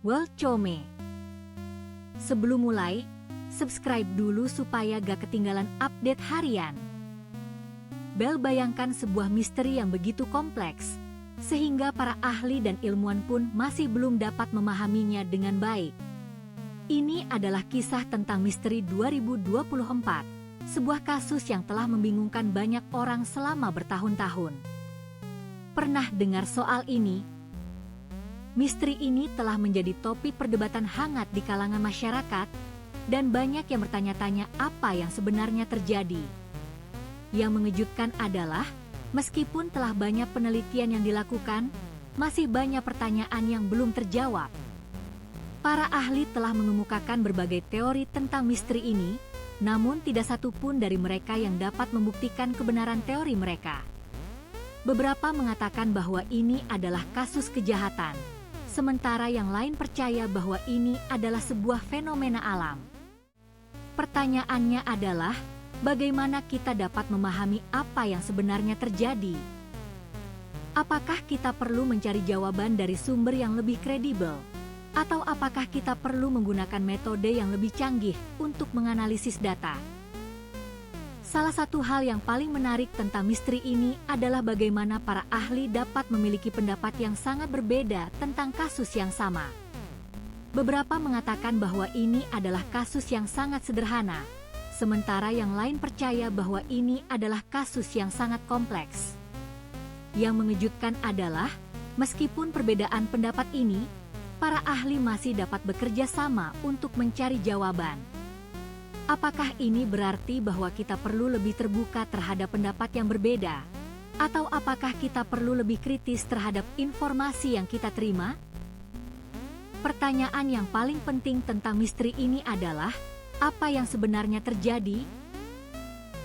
World Come. Sebelum mulai, subscribe dulu supaya gak ketinggalan update harian. Bel bayangkan sebuah misteri yang begitu kompleks, sehingga para ahli dan ilmuwan pun masih belum dapat memahaminya dengan baik. Ini adalah kisah tentang misteri 2024, sebuah kasus yang telah membingungkan banyak orang selama bertahun-tahun. Pernah dengar soal ini? Misteri ini telah menjadi topik perdebatan hangat di kalangan masyarakat, dan banyak yang bertanya-tanya apa yang sebenarnya terjadi. Yang mengejutkan adalah, meskipun telah banyak penelitian yang dilakukan, masih banyak pertanyaan yang belum terjawab. Para ahli telah mengemukakan berbagai teori tentang misteri ini, namun tidak satu pun dari mereka yang dapat membuktikan kebenaran teori mereka. Beberapa mengatakan bahwa ini adalah kasus kejahatan, sementara yang lain percaya bahwa ini adalah sebuah fenomena alam. Pertanyaannya adalah, bagaimana kita dapat memahami apa yang sebenarnya terjadi? Apakah kita perlu mencari jawaban dari sumber yang lebih kredibel? Atau apakah kita perlu menggunakan metode yang lebih canggih untuk menganalisis data? Salah satu hal yang paling menarik tentang misteri ini adalah bagaimana para ahli dapat memiliki pendapat yang sangat berbeda tentang kasus yang sama. Beberapa mengatakan bahwa ini adalah kasus yang sangat sederhana, sementara yang lain percaya bahwa ini adalah kasus yang sangat kompleks. Yang mengejutkan adalah, meskipun perbedaan pendapat ini, para ahli masih dapat bekerja sama untuk mencari jawaban. Apakah ini berarti bahwa kita perlu lebih terbuka terhadap pendapat yang berbeda? Atau apakah kita perlu lebih kritis terhadap informasi yang kita terima? Pertanyaan yang paling penting tentang misteri ini adalah, apa yang sebenarnya terjadi?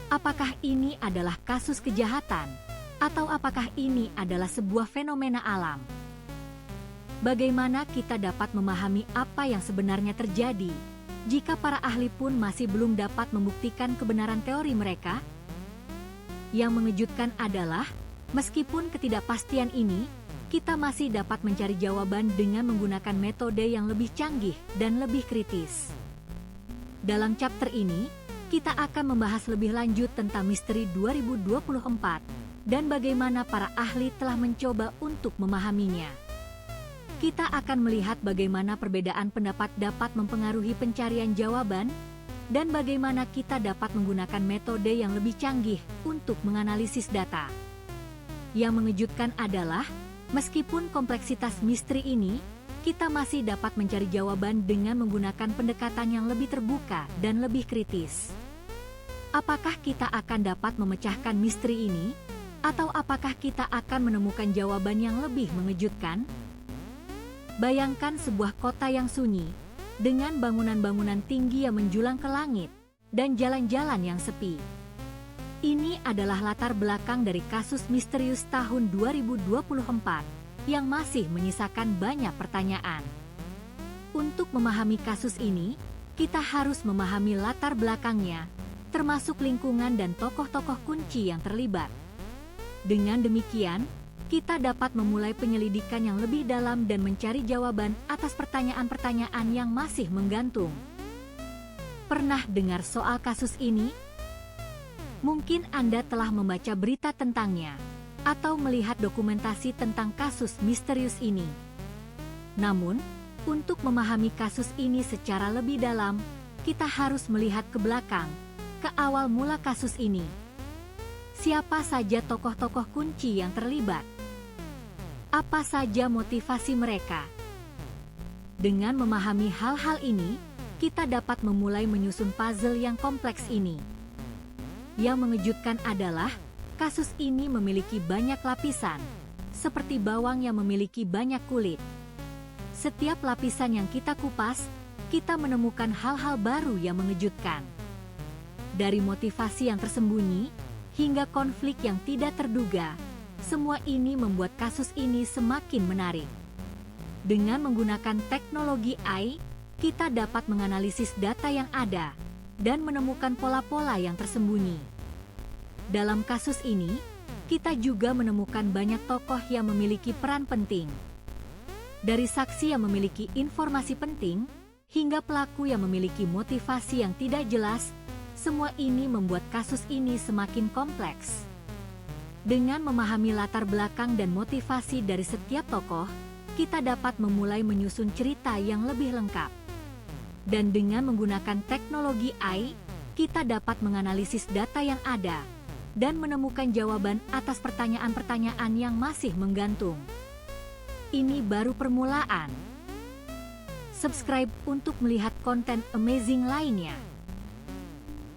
Apakah ini adalah kasus kejahatan? Atau apakah ini adalah sebuah fenomena alam? Bagaimana kita dapat memahami apa yang sebenarnya terjadi, jika para ahli pun masih belum dapat membuktikan kebenaran teori mereka? Yang mengejutkan adalah, meskipun ketidakpastian ini, kita masih dapat mencari jawaban dengan menggunakan metode yang lebih canggih dan lebih kritis. Dalam chapter ini, kita akan membahas lebih lanjut tentang misteri 2024 dan bagaimana para ahli telah mencoba untuk memahaminya. Kita akan melihat bagaimana perbedaan pendapat dapat mempengaruhi pencarian jawaban, dan bagaimana kita dapat menggunakan metode yang lebih canggih untuk menganalisis data. Yang mengejutkan adalah, meskipun kompleksitas misteri ini, kita masih dapat mencari jawaban dengan menggunakan pendekatan yang lebih terbuka dan lebih kritis. Apakah kita akan dapat memecahkan misteri ini? Atau apakah kita akan menemukan jawaban yang lebih mengejutkan? Bayangkan sebuah kota yang sunyi, dengan bangunan-bangunan tinggi yang menjulang ke langit, dan jalan-jalan yang sepi. Ini adalah latar belakang dari kasus misterius tahun 2024, yang masih menyisakan banyak pertanyaan. Untuk memahami kasus ini, kita harus memahami latar belakangnya, termasuk lingkungan dan tokoh-tokoh kunci yang terlibat. Dengan demikian, kita dapat memulai penyelidikan yang lebih dalam dan mencari jawaban atas pertanyaan-pertanyaan yang masih menggantung. Pernah dengar soal kasus ini? Mungkin Anda telah membaca berita tentangnya, atau melihat dokumentasi tentang kasus misterius ini. Namun, untuk memahami kasus ini secara lebih dalam, kita harus melihat ke belakang, ke awal mula kasus ini. Siapa saja tokoh-tokoh kunci yang terlibat? Apa saja motivasi mereka? Dengan memahami hal-hal ini, kita dapat memulai menyusun puzzle yang kompleks ini. Yang mengejutkan adalah, kasus ini memiliki banyak lapisan, seperti bawang yang memiliki banyak kulit. Setiap lapisan yang kita kupas, kita menemukan hal-hal baru yang mengejutkan. Dari motivasi yang tersembunyi, hingga konflik yang tidak terduga, semua ini membuat kasus ini semakin menarik. Dengan menggunakan teknologi AI, kita dapat menganalisis data yang ada dan menemukan pola-pola yang tersembunyi. Dalam kasus ini, kita juga menemukan banyak tokoh yang memiliki peran penting. Dari saksi yang memiliki informasi penting, hingga pelaku yang memiliki motivasi yang tidak jelas, semua ini membuat kasus ini semakin kompleks. Dengan memahami latar belakang dan motivasi dari setiap tokoh, kita dapat memulai menyusun cerita yang lebih lengkap. Dan dengan menggunakan teknologi AI, kita dapat menganalisis data yang ada dan menemukan jawaban atas pertanyaan-pertanyaan yang masih menggantung. Ini baru permulaan. Subscribe untuk melihat konten amazing lainnya.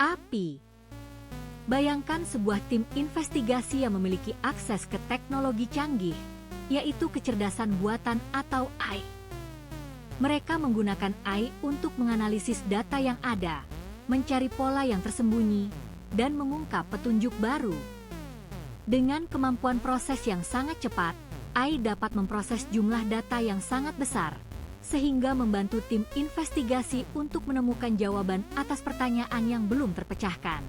API. Bayangkan sebuah tim investigasi yang memiliki akses ke teknologi canggih, yaitu kecerdasan buatan atau AI. Mereka menggunakan AI untuk menganalisis data yang ada, mencari pola yang tersembunyi, dan mengungkap petunjuk baru. Dengan kemampuan proses yang sangat cepat, AI dapat memproses jumlah data yang sangat besar, sehingga membantu tim investigasi untuk menemukan jawaban atas pertanyaan yang belum terpecahkan.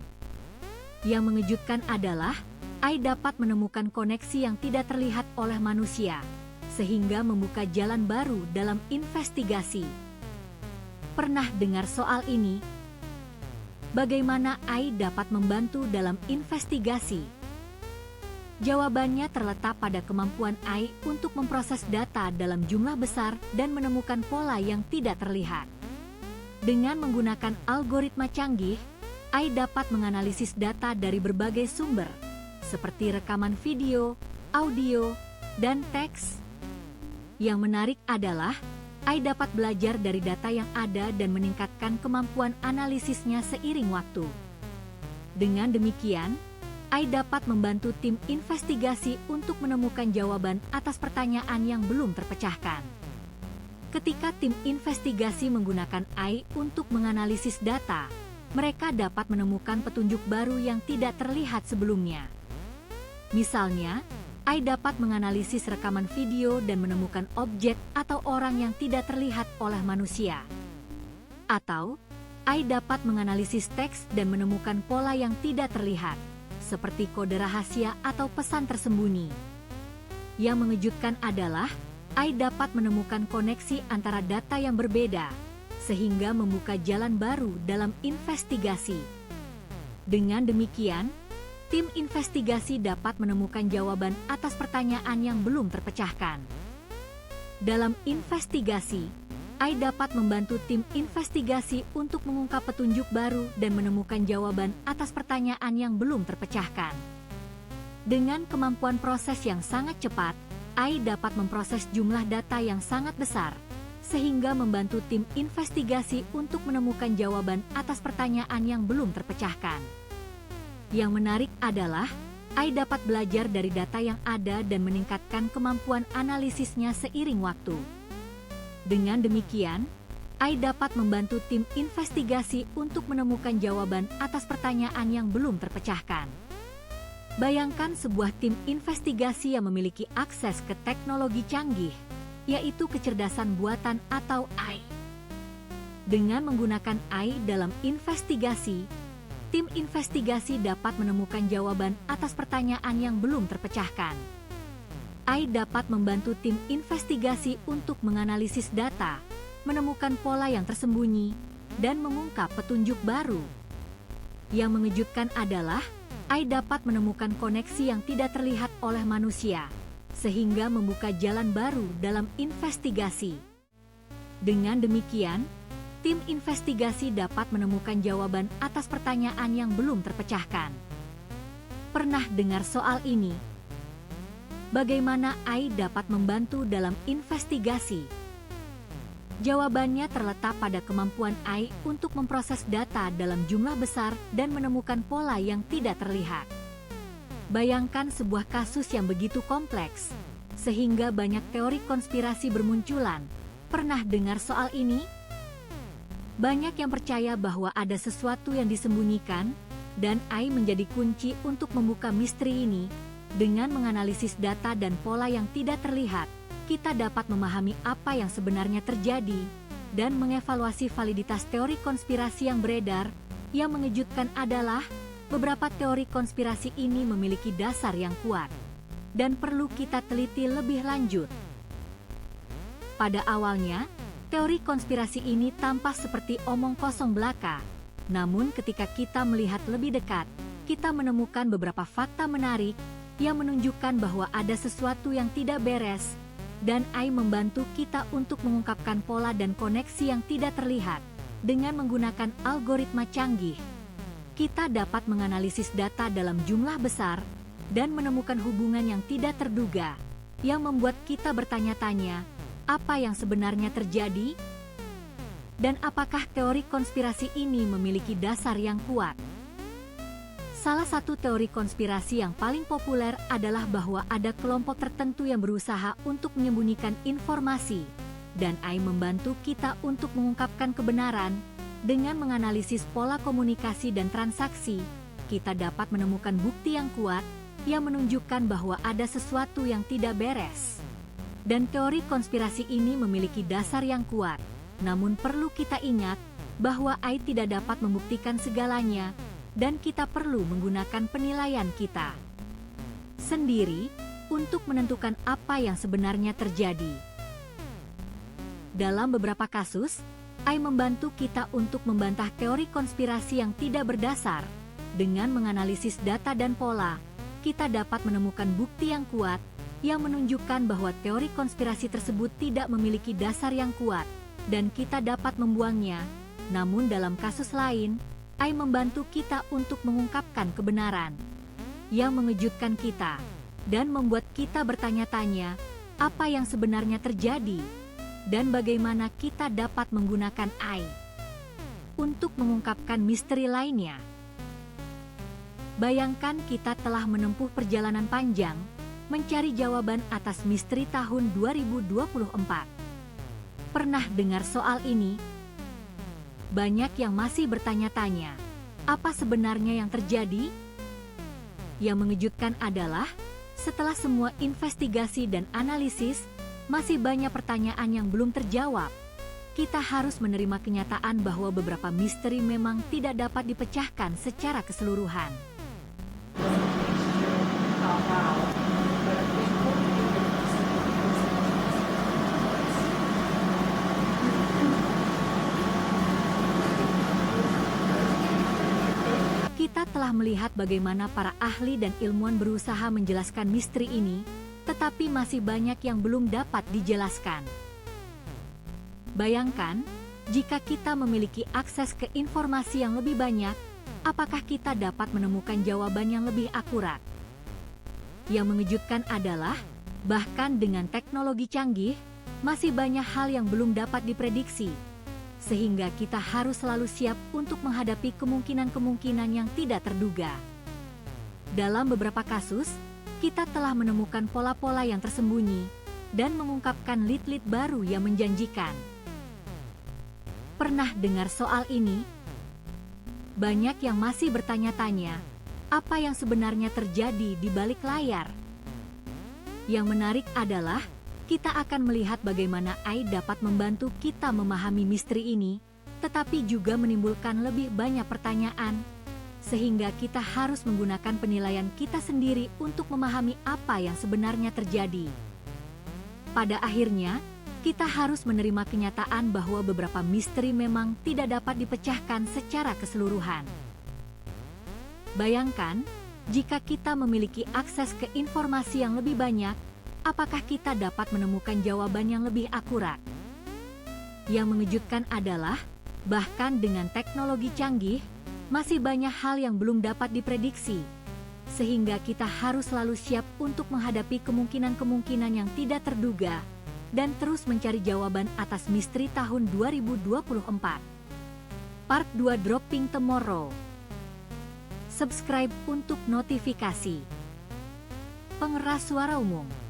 Yang mengejutkan adalah, AI dapat menemukan koneksi yang tidak terlihat oleh manusia, sehingga membuka jalan baru dalam investigasi. Pernah dengar soal ini? Bagaimana AI dapat membantu dalam investigasi? Jawabannya terletak pada kemampuan AI untuk memproses data dalam jumlah besar dan menemukan pola yang tidak terlihat. Dengan menggunakan algoritma canggih, AI dapat menganalisis data dari berbagai sumber, seperti rekaman video, audio, dan teks. Yang menarik adalah, AI dapat belajar dari data yang ada dan meningkatkan kemampuan analisisnya seiring waktu. Dengan demikian, AI dapat membantu tim investigasi untuk menemukan jawaban atas pertanyaan yang belum terpecahkan. Ketika tim investigasi menggunakan AI untuk menganalisis data, mereka dapat menemukan petunjuk baru yang tidak terlihat sebelumnya. Misalnya, AI dapat menganalisis rekaman video dan menemukan objek atau orang yang tidak terlihat oleh manusia. Atau, AI dapat menganalisis teks dan menemukan pola yang tidak terlihat, seperti kode rahasia atau pesan tersembunyi. Yang mengejutkan adalah, AI dapat menemukan koneksi antara data yang berbeda, sehingga membuka jalan baru dalam investigasi. Dengan demikian, tim investigasi dapat menemukan jawaban atas pertanyaan yang belum terpecahkan. Dalam investigasi, AI dapat membantu tim investigasi untuk mengungkap petunjuk baru dan menemukan jawaban atas pertanyaan yang belum terpecahkan. Dengan kemampuan proses yang sangat cepat, AI dapat memproses jumlah data yang sangat besar, sehingga membantu tim investigasi untuk menemukan jawaban atas pertanyaan yang belum terpecahkan. Yang menarik adalah, AI dapat belajar dari data yang ada dan meningkatkan kemampuan analisisnya seiring waktu. Dengan demikian, AI dapat membantu tim investigasi untuk menemukan jawaban atas pertanyaan yang belum terpecahkan. Bayangkan sebuah tim investigasi yang memiliki akses ke teknologi canggih, yaitu kecerdasan buatan atau AI. Dengan menggunakan AI dalam investigasi, tim investigasi dapat menemukan jawaban atas pertanyaan yang belum terpecahkan. AI dapat membantu tim investigasi untuk menganalisis data, menemukan pola yang tersembunyi, dan mengungkap petunjuk baru. Yang mengejutkan adalah, AI dapat menemukan koneksi yang tidak terlihat oleh manusia, sehingga membuka jalan baru dalam investigasi. Dengan demikian, tim investigasi dapat menemukan jawaban atas pertanyaan yang belum terpecahkan. Pernah dengar soal ini? Bagaimana AI dapat membantu dalam investigasi? Jawabannya terletak pada kemampuan AI untuk memproses data dalam jumlah besar dan menemukan pola yang tidak terlihat. Bayangkan sebuah kasus yang begitu kompleks, sehingga banyak teori konspirasi bermunculan. Pernah dengar soal ini? Banyak yang percaya bahwa ada sesuatu yang disembunyikan, dan AI menjadi kunci untuk membuka misteri ini. Dengan menganalisis data dan pola yang tidak terlihat, kita dapat memahami apa yang sebenarnya terjadi dan mengevaluasi validitas teori konspirasi yang beredar. Yang mengejutkan adalah, beberapa teori konspirasi ini memiliki dasar yang kuat dan perlu kita teliti lebih lanjut. Pada awalnya, teori konspirasi ini tampak seperti omong kosong belaka. Namun ketika kita melihat lebih dekat, kita menemukan beberapa fakta menarik yang menunjukkan bahwa ada sesuatu yang tidak beres, dan AI membantu kita untuk mengungkapkan pola dan koneksi yang tidak terlihat. Dengan menggunakan algoritma canggih, kita dapat menganalisis data dalam jumlah besar dan menemukan hubungan yang tidak terduga, yang membuat kita bertanya-tanya, apa yang sebenarnya terjadi? Dan apakah teori konspirasi ini memiliki dasar yang kuat? Salah satu teori konspirasi yang paling populer adalah bahwa ada kelompok tertentu yang berusaha untuk menyembunyikan informasi, dan AI membantu kita untuk mengungkapkan kebenaran. Dengan menganalisis pola komunikasi dan transaksi, kita dapat menemukan bukti yang kuat yang menunjukkan bahwa ada sesuatu yang tidak beres. Dan teori konspirasi ini memiliki dasar yang kuat, namun perlu kita ingat bahwa AI tidak dapat membuktikan segalanya, dan kita perlu menggunakan penilaian kita sendiri untuk menentukan apa yang sebenarnya terjadi. Dalam beberapa kasus, AI membantu kita untuk membantah teori konspirasi yang tidak berdasar. Dengan menganalisis data dan pola, kita dapat menemukan bukti yang kuat yang menunjukkan bahwa teori konspirasi tersebut tidak memiliki dasar yang kuat, dan kita dapat membuangnya. Namun dalam kasus lain, AI membantu kita untuk mengungkapkan kebenaran yang mengejutkan kita, dan membuat kita bertanya-tanya, apa yang sebenarnya terjadi, dan bagaimana kita dapat menggunakan AI untuk mengungkapkan misteri lainnya. Bayangkan kita telah menempuh perjalanan panjang, mencari jawaban atas misteri tahun 2024. Pernah dengar soal ini? Banyak yang masih bertanya-tanya, apa sebenarnya yang terjadi? Yang mengejutkan adalah, setelah semua investigasi dan analisis, masih banyak pertanyaan yang belum terjawab. Kita harus menerima kenyataan bahwa beberapa misteri memang tidak dapat dipecahkan secara keseluruhan. Kita telah melihat bagaimana para ahli dan ilmuwan berusaha menjelaskan misteri ini, tetapi masih banyak yang belum dapat dijelaskan. Bayangkan, jika kita memiliki akses ke informasi yang lebih banyak, apakah kita dapat menemukan jawaban yang lebih akurat? Yang mengejutkan adalah, bahkan dengan teknologi canggih, masih banyak hal yang belum dapat diprediksi, sehingga kita harus selalu siap untuk menghadapi kemungkinan-kemungkinan yang tidak terduga. Dalam beberapa kasus, kita telah menemukan pola-pola yang tersembunyi dan mengungkapkan lead-lead baru yang menjanjikan. Pernah dengar soal ini? Banyak yang masih bertanya-tanya, apa yang sebenarnya terjadi di balik layar? Yang menarik adalah, kita akan melihat bagaimana AI dapat membantu kita memahami misteri ini, tetapi juga menimbulkan lebih banyak pertanyaan, sehingga kita harus menggunakan penilaian kita sendiri untuk memahami apa yang sebenarnya terjadi. Pada akhirnya, kita harus menerima kenyataan bahwa beberapa misteri memang tidak dapat dipecahkan secara keseluruhan. Bayangkan, jika kita memiliki akses ke informasi yang lebih banyak, apakah kita dapat menemukan jawaban yang lebih akurat? Yang mengejutkan adalah, bahkan dengan teknologi canggih, masih banyak hal yang belum dapat diprediksi, sehingga kita harus selalu siap untuk menghadapi kemungkinan-kemungkinan yang tidak terduga, dan terus mencari jawaban atas misteri tahun 2024. Part 2 Dropping Tomorrow. Subscribe untuk notifikasi. Pengeras Suara Umum.